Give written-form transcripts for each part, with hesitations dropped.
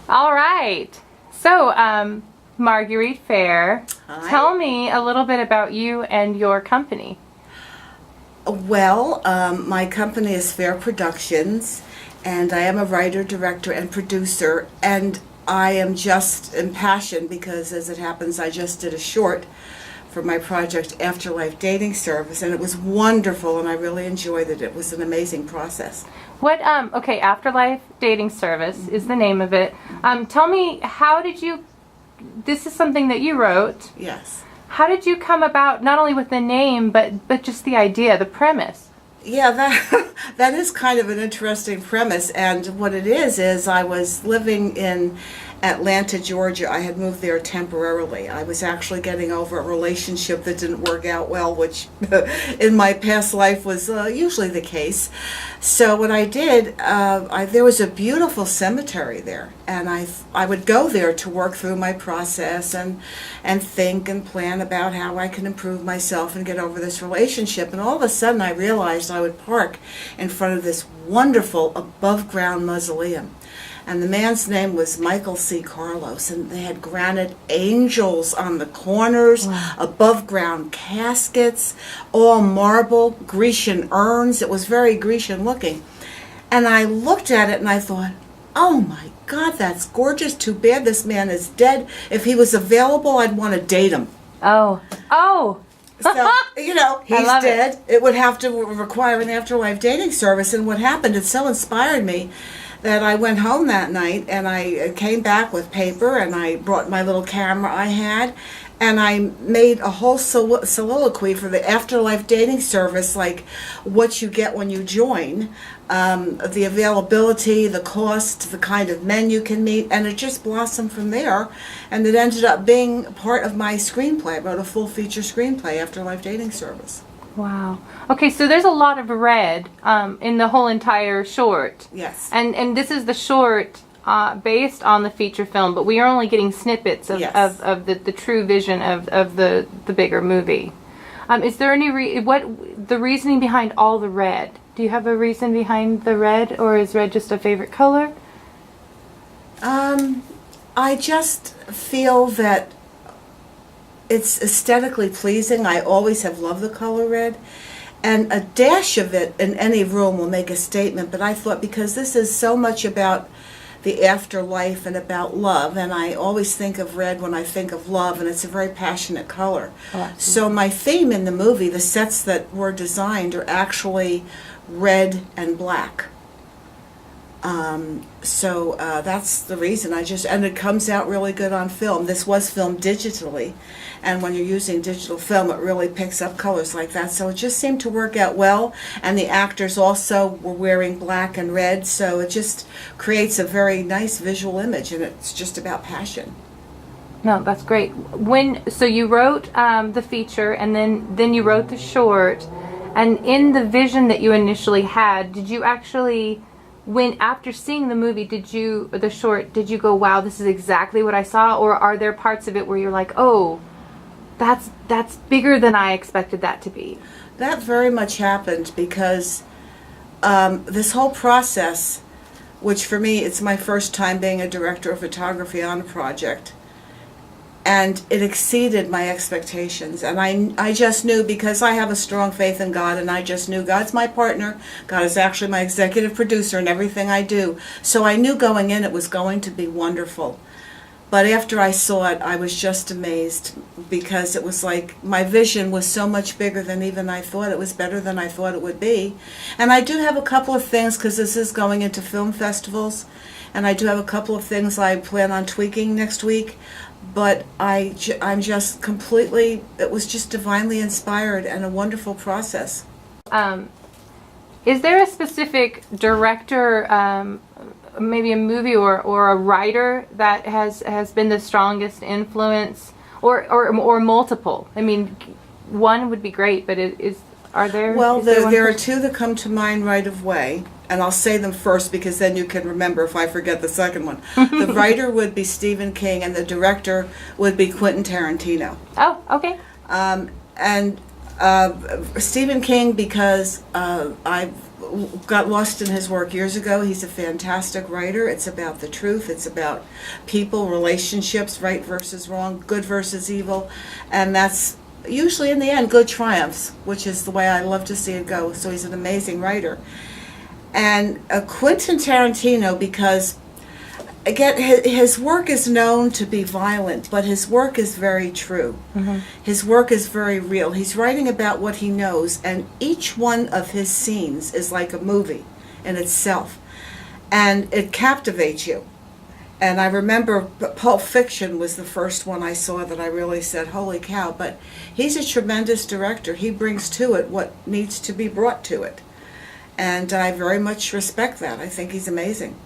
All right. So, Marguerite Fair, Hi. tell me a little bit about you and your company. Well, my company is Fair Productions, and I am a writer, director, and producer, and I am just impassioned because, as it happens, I just did a short for my project Afterlife Dating Service, and it was wonderful, and I really enjoyed it. It was an amazing process. What, okay, Afterlife Dating Service is the name of it. Tell me, how did you, this is something that you wrote. Yes. How did you come about, not only with the name, but just the idea, the premise? Yeah, that is kind of an interesting premise, and what it is I was living in Atlanta, Georgia. I had moved there temporarily. I was actually getting over a relationship that didn't work out well, which in my past life was usually the case. So what I did, there was a beautiful cemetery there, and I would go there to work through my process and think and plan about how I can improve myself and get over this relationship. And all of a sudden I realized I would park in front of this wonderful above-ground mausoleum. And the man's name was Michael C. Carlos, and they had granite angels on the corners, wow, above-ground caskets, all marble, Grecian urns. It was very Grecian looking. And I looked at it and I thought, oh my God, that's gorgeous. Too bad this man is dead. If he was available, I'd want to date him. Oh. So, he's dead. It would have to require an afterlife dating service. And what happened, it so inspired me that I went home that night and I came back with paper and I brought my little camera I had and I made a whole soliloquy for the afterlife dating service, like what you get when you join, the availability, the cost, the kind of men you can meet, and it just blossomed from there, and it ended up being part of my screenplay. I wrote a full feature screenplay, Afterlife Dating Service. Wow. Okay, so there's a lot of red in the whole entire short. Yes. And this is the short based on the feature film, but we are only getting snippets of, yes, of the true vision of the bigger movie. Is there any the reasoning behind all the red? Do you have a reason behind the red, or is red just a favorite color? I just feel that it's aesthetically pleasing. I always have loved the color red, and a dash of it in any room will make a statement, but I thought because this is so much about the afterlife and about love, and I always think of red when I think of love, and it's a very passionate color. Oh, so my theme in the movie, the sets that were designed, are actually red and black. So that's the reason. And it comes out really good on film. This was filmed digitally, and when you're using digital film, it really picks up colors like that. So it just seemed to work out well, and the actors also were wearing black and red, so it just creates a very nice visual image, and it's just about passion. No, that's great. So you wrote the feature, and then you wrote the short, and in the vision that you initially had, did you actually, after seeing the movie, did you go, wow, this is exactly what I saw? Or are there parts of it where you're like, oh, that's bigger than I expected that to be? That very much happened because this whole process, which for me, it's my first time being a director of photography on a project, and it exceeded my expectations. And I just knew, because I have a strong faith in God, and I just knew God's my partner. God is actually my executive producer in everything I do. So I knew going in it was going to be wonderful. But after I saw it, I was just amazed, because it was like my vision was so much bigger than even I thought. It was better than I thought it would be. And I do have a couple of things, because this is going into film festivals, and I do have a couple of things I plan on tweaking next week. But I'm just completely, it was just divinely inspired and a wonderful process. Is there a specific director, maybe a movie or a writer that has been the strongest influence, or multiple? I mean, one would be great, but are there? Well, there are two that come to mind right away. And I'll say them first, because then you can remember if I forget the second one. The writer would be Stephen King, and the director would be Quentin Tarantino. Oh, okay. And Stephen King, because I got lost in his work years ago. He's a fantastic writer. It's about the truth. It's about people, relationships, right versus wrong, good versus evil, and that's usually in the end good triumphs, which is the way I love to see it go. So he's an amazing writer. And Quentin Tarantino, because again, his work is known to be violent, but his work is very true. Mm-hmm. His work is very real. He's writing about what he knows, and each one of his scenes is like a movie in itself, and it captivates you. And I remember Pulp Fiction was the first one I saw that I really said, holy cow, but he's a tremendous director. He brings to it what needs to be brought to it. And I very much respect that. I think he's amazing.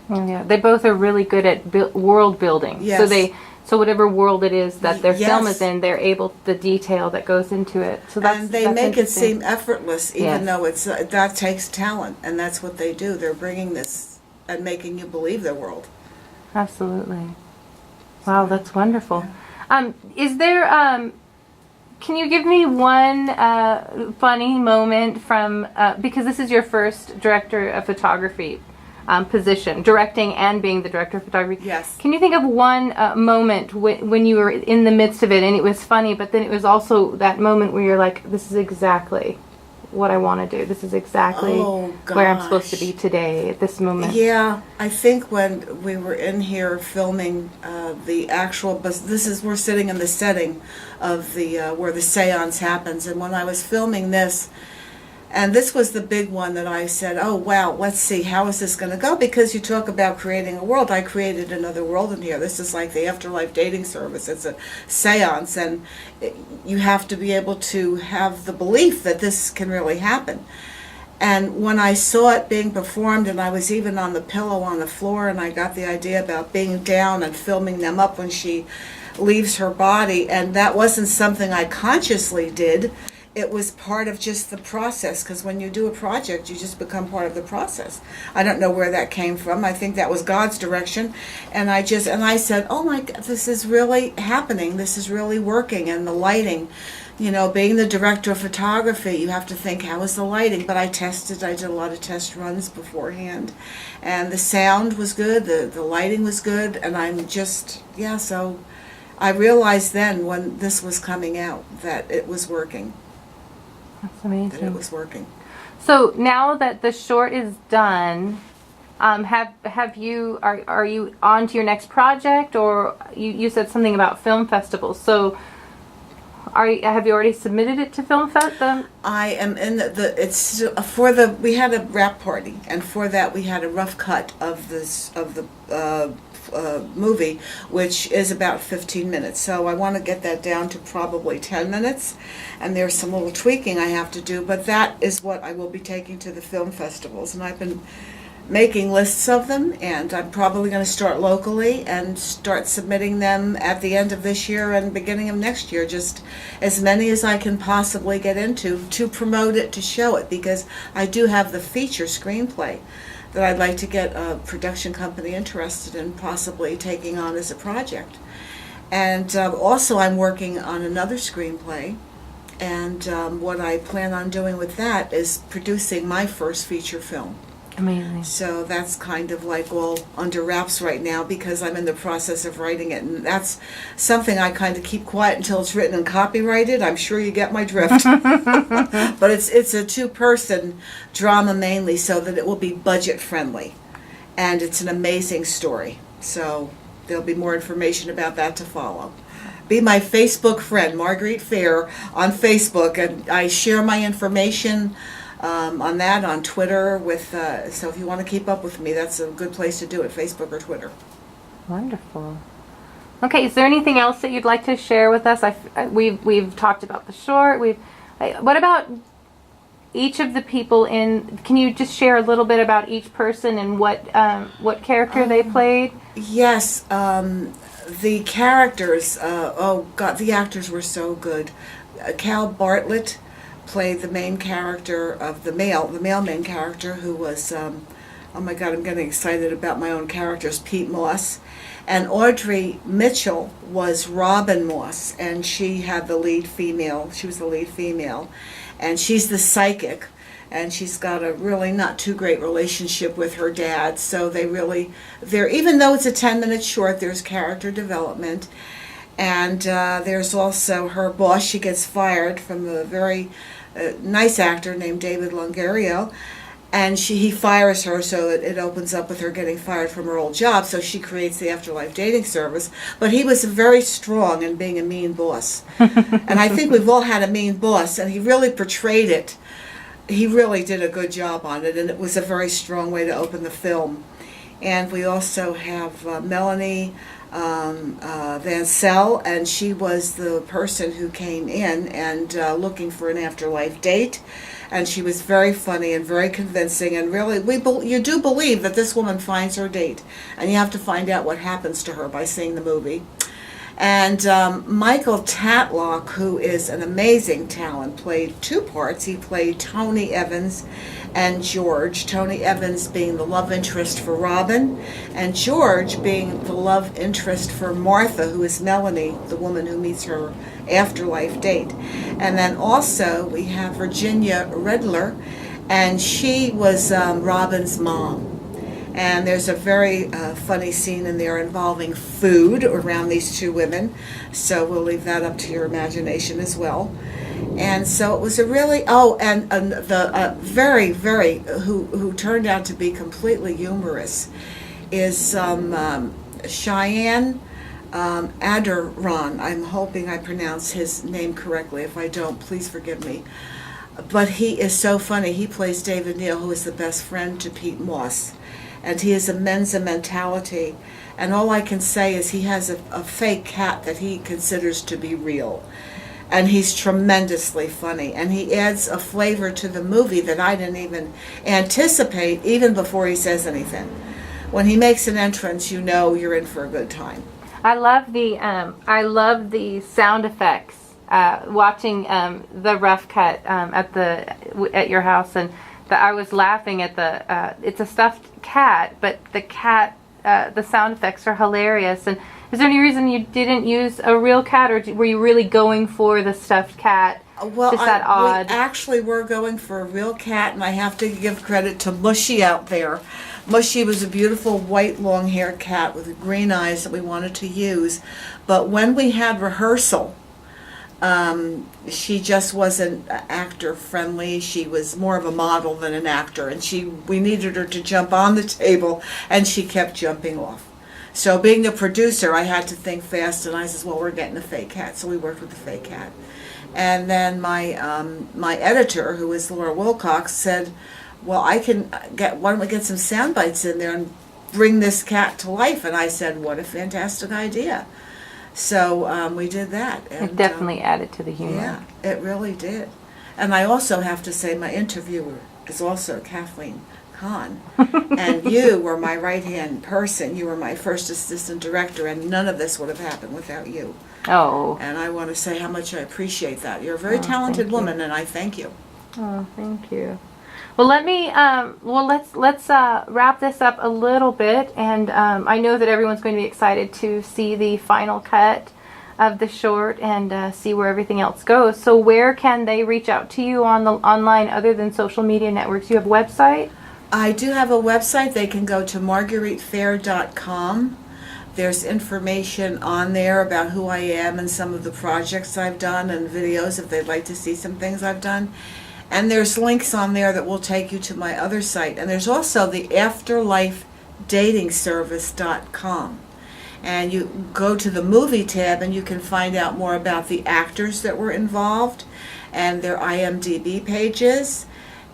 Yeah, they both are really good at world building. Yes. So whatever world it is that their Yes. film is in, they're able, the detail that goes into it. So that's, and they that's make it interesting. seem effortless, even Yes. though it's that takes talent, and that's what they do. They're bringing this and making you believe their world. Absolutely. Wow, that's wonderful. Is there, can you give me one funny moment from, because this is your first director of photography position, directing and being the director of photography. Yes. Can you think of one moment when you were in the midst of it and it was funny, but then it was also that moment where you're like, this is exactly what I want to do. This is exactly where I'm supposed to be today at this moment. Yeah, I think when we were in here filming the actual, we're sitting in the setting of the where the seance happens, and when I was filming this, and this was the big one that I said, oh wow, let's see, how is this going to go? Because you talk about creating a world. I created another world in here. This is like the afterlife dating service. It's a seance, and you have to be able to have the belief that this can really happen. And when I saw it being performed, and I was even on the pillow on the floor, and I got the idea about being down and filming them up when she leaves her body, and that wasn't something I consciously did. It was part of just the process, because when you do a project, you just become part of the process. I don't know where that came from. I think that was God's direction. And I said, oh my God, this is really happening. This is really working. And the lighting, you know, being the director of photography, you have to think, how is the lighting? But I did a lot of test runs beforehand. And the sound was good, the lighting was good, and I'm just, yeah, so I realized then when this was coming out that it was working. That's amazing. That it was working. So now that the short is done, have you are you on to your next project, or you said something about film festivals? So have you already submitted it to film fest? I am in we had a wrap party, and for that we had a rough cut of the movie, which is about 15 minutes. So I want to get that down to probably 10 minutes, and there's some little tweaking I have to do, but that is what I will be taking to the film festivals, and I've been making lists of them, and I'm probably going to start locally and start submitting them at the end of this year and beginning of next year, just as many as I can possibly get into to promote it, to show it, because I do have the feature screenplay that I'd like to get a production company interested in possibly taking on as a project. And also I'm working on another screenplay, and what I plan on doing with that is producing my first feature film. Amazing. So that's kind of like all under wraps right now, because I'm in the process of writing it, and that's something I kind of keep quiet until it's written and copyrighted. I'm sure you get my drift. But it's a two-person drama mainly, so that it will be budget friendly, and it's an amazing story. So there'll be more information about that to follow. Be my Facebook friend, Marguerite Fair, on Facebook, and I share my information on that on Twitter with so if you want to keep up with me, that's a good place to do it, Facebook or Twitter. Wonderful. Okay, is there anything else that you'd like to share with us? We've talked about the short. What about each of the people in? Can you just share a little bit about each person and what character they played? Yes, the characters. Oh God, the actors were so good. Cal Bartlett played the main character of the male main character, who was oh my God, I'm getting excited about my own characters, Pete Moss. And Audrey Mitchell was Robin Moss, and she had the lead female. She was the lead female, and she's the psychic, and she's got a really not too great relationship with her dad. So they're even though it's a 10-minute short, there's character development, and there's also her boss. She gets fired from a very nice actor named David Longario. And he fires her, so it opens up with her getting fired from her old job, so she creates the Afterlife dating service. But he was very strong in being a mean boss. And I think we've all had a mean boss, and he really portrayed it. He really did a good job on it, and it was a very strong way to open the film. And we also have Melanie Van Sel, and she was the person who came in and looking for an afterlife date. And she was very funny and very convincing, and really, you do believe that this woman finds her date, and you have to find out what happens to her by seeing the movie. And Michael Tatlock, who is an amazing talent, played two parts. He played Tony Evans and George. Tony Evans being the love interest for Robin, and George being the love interest for Martha, who is Melanie, the woman who meets her afterlife date. And then also we have Virginia Redler, and she was Robin's mom. And there's a very funny scene in there involving food around these two women, so we'll leave that up to your imagination as well. And so it was a really, and the very, very, who turned out to be completely humorous is Cheyenne Aderon. I'm hoping I pronounce his name correctly. If I don't, please forgive me. But he is so funny. He plays David Neal, who is the best friend to Pete Moss. And he is a Mensa mentality. And all I can say is he has a fake cat that he considers to be real. And he's tremendously funny. And he adds a flavor to the movie that I didn't even anticipate, even before he says anything. When he makes an entrance, you know you're in for a good time. I love the sound effects. Watching the rough cut at your house, and I was laughing at the it's a stuffed cat, but the sound effects are hilarious. And is there any reason you didn't use a real cat, or were you really going for the stuffed cat? Well, just that odd. We actually were going for a real cat, and I have to give credit to Mushy out there. Mushy was a beautiful white long-haired cat with green eyes that we wanted to use. But when we had rehearsal, she just wasn't actor friendly. She was more of a model than an actor, and we needed her to jump on the table, and she kept jumping off. So being the producer, I had to think fast, and I said, well, we're getting a fake cat. So we worked with the fake cat. And then my editor, who is Laura Wilcox, said, well, why don't we get some sound bites in there and bring this cat to life? And I said, what a fantastic idea. So we did that. And, it definitely added to the humor. Yeah, it really did. And I also have to say my interviewer is also Kathleen Khan. And you were my right-hand person. You were my first assistant director, and none of this would have happened without you. Oh. And I want to say how much I appreciate that. You're a very talented woman, and I thank you. Oh, thank you. Well, let's wrap this up a little bit, and I know that everyone's going to be excited to see the final cut of the short and see where everything else goes. So, where can they reach out to you online other than social media networks? You have a website? I do have a website. They can go to margueritefair.com. There's information on there about who I am and some of the projects I've done, and videos if they'd like to see some things I've done. And there's links on there that will take you to my other site. And there's also the afterlifedatingservice.com. And you go to the movie tab and you can find out more about the actors that were involved and their IMDb pages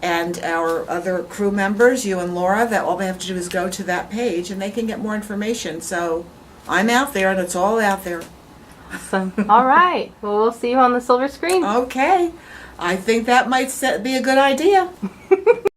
and our other crew members, you and Laura, that all they have to do is go to that page and they can get more information. So I'm out there and it's all out there. Awesome. All right. Well, we'll see you on the silver screen. Okay. I think that might be a good idea.